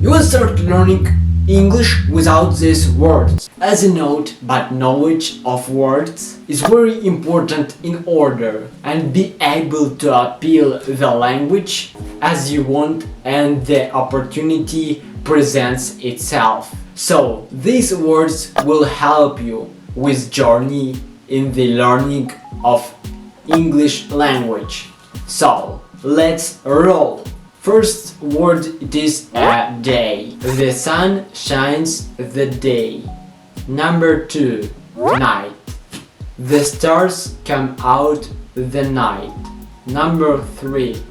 You will start learning English without these words. As a note, but knowledge of words is very important in order and be able to appeal the language as you want and the opportunity presents itself. So these words will help you with journey in the learning of English language. So let's roll. First word, it is a day. The sun shines the day. Number 2, night. The stars come out the night. Number 3,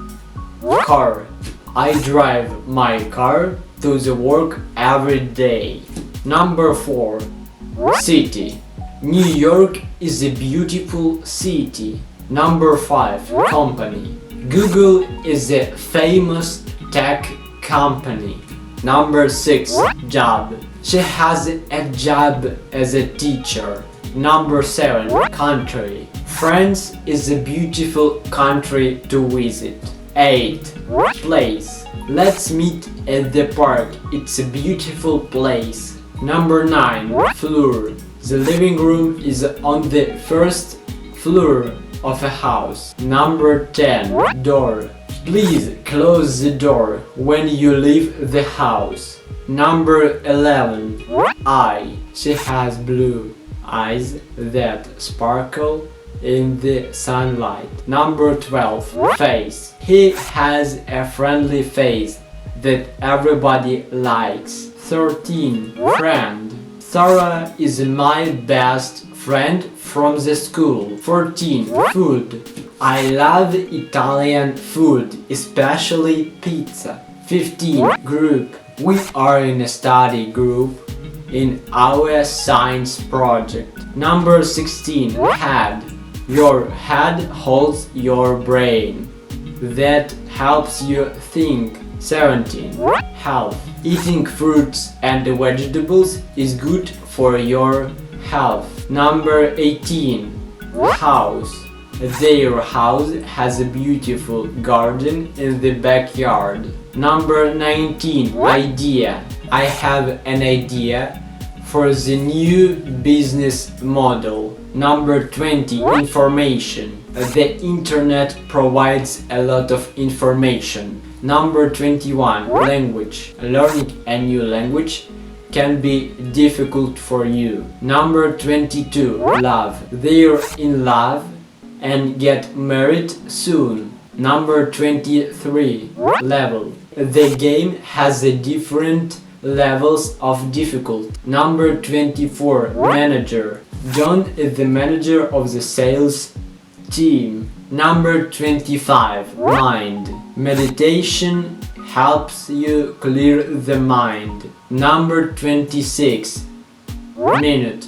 car. I drive my car to the work every day. Number 4, city. New York is a beautiful city. Number 5, company. Google is a famous tech company. Number 6, job. She has a job as a teacher. Number 7, country. France is a beautiful country to visit. 8, place. Let's meet at the park. It's a beautiful place. Number 9, floor. The living room is on the first floor of a house. Number 10, door. Please close the door when you leave the house. Number 11, eye. She has blue eyes that sparkle in the sunlight. Number 12, face. He has a friendly face that everybody likes. 13, friend. Sarah is my best friend from the school. 14, food. I love Italian food, especially pizza. 15, group. We are in a study group in our science project. Number 16, head. Your head holds your brain. That helps you think. 17, health. Eating fruits and vegetables is good for your health. Number 18, house. Their house has a beautiful garden in the backyard. Number 19, idea. I have an idea for the new business model. Number 20, information. The internet provides a lot of information. Number 21, language. Learning a new language can be difficult for you. Number 22, love. They're in love and get married soon. Number 23, level. The game has a different levels of difficulty. Number 24, manager. John is the manager of the sales team. Number 25, mind. Meditation helps you clear the mind. Number 26, minute.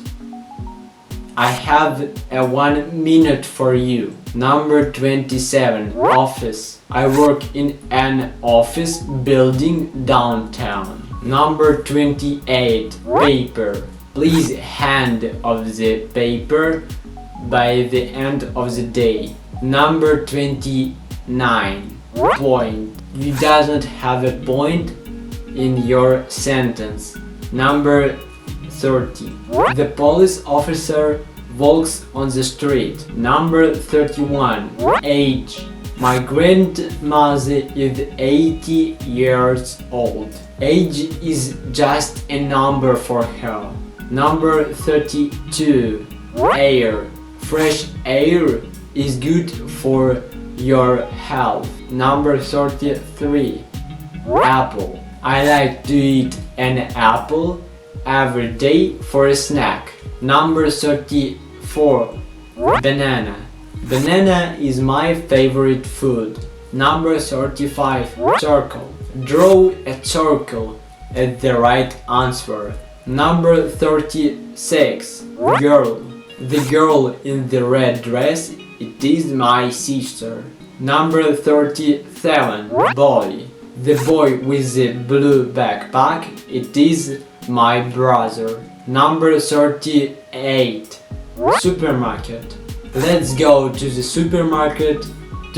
I have a 1 minute for you. Number 27, office. I work in an office building downtown. Number 28, paper. Please hand of the paper by the end of the day. Number 29, point. You doesn't have a point in your sentence. Number 30, the police officer walks on the street. Number 31, age. My grandmother is 80 years old. Age is just a number for her. Number 32, air. Fresh air is good for your health. Number 33, apple. I like to eat an apple every day for a snack. Number 34, banana. Banana is my favorite food. Number 35, circle. Draw a circle at the right answer. Number 36, girl. The girl in the red dress, it is my sister. Number 37, boy. The boy with the blue backpack, it is my brother. Number 38, supermarket. Let's go to the supermarket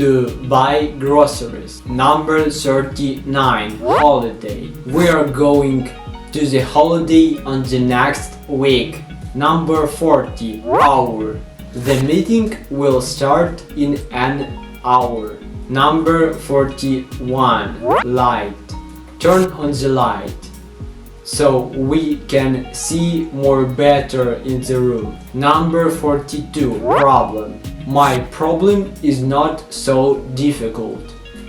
to buy groceries. Number 39. Holiday. We are going to the holiday on the next week. Number 40. Hour. The meeting will start in an hour. Number 41. Light. Turn on the light so we can see more better in the room. Number 42. Problem. My problem is not so difficult.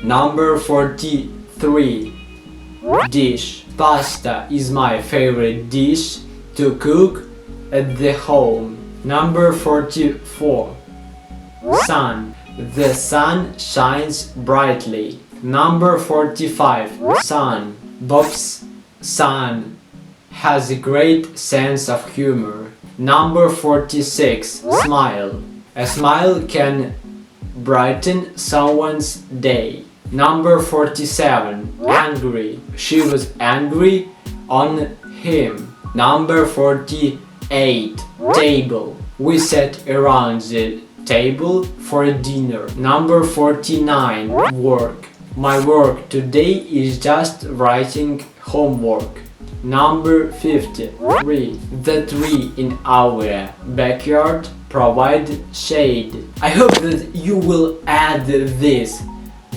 Number 43. Dish. Pasta is my favorite dish to cook at the home. Number 44. Sun. The sun shines brightly. Number 45. Son. Bob's son has a great sense of humor. Number 46. Smile. A smile can brighten someone's day. Number 47. Angry. She was angry on him. Number 48. Table. We sat around the table for dinner. Number 49. Work. My work today is just writing homework. Number 53. The tree in our backyard provides shade. I hope that you will add these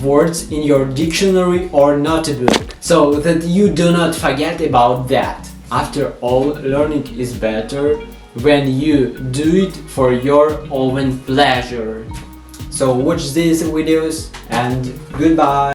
words in your dictionary or notebook so that you do not forget about that. After all, learning is better when you do it for your own pleasure. So watch these videos and goodbye.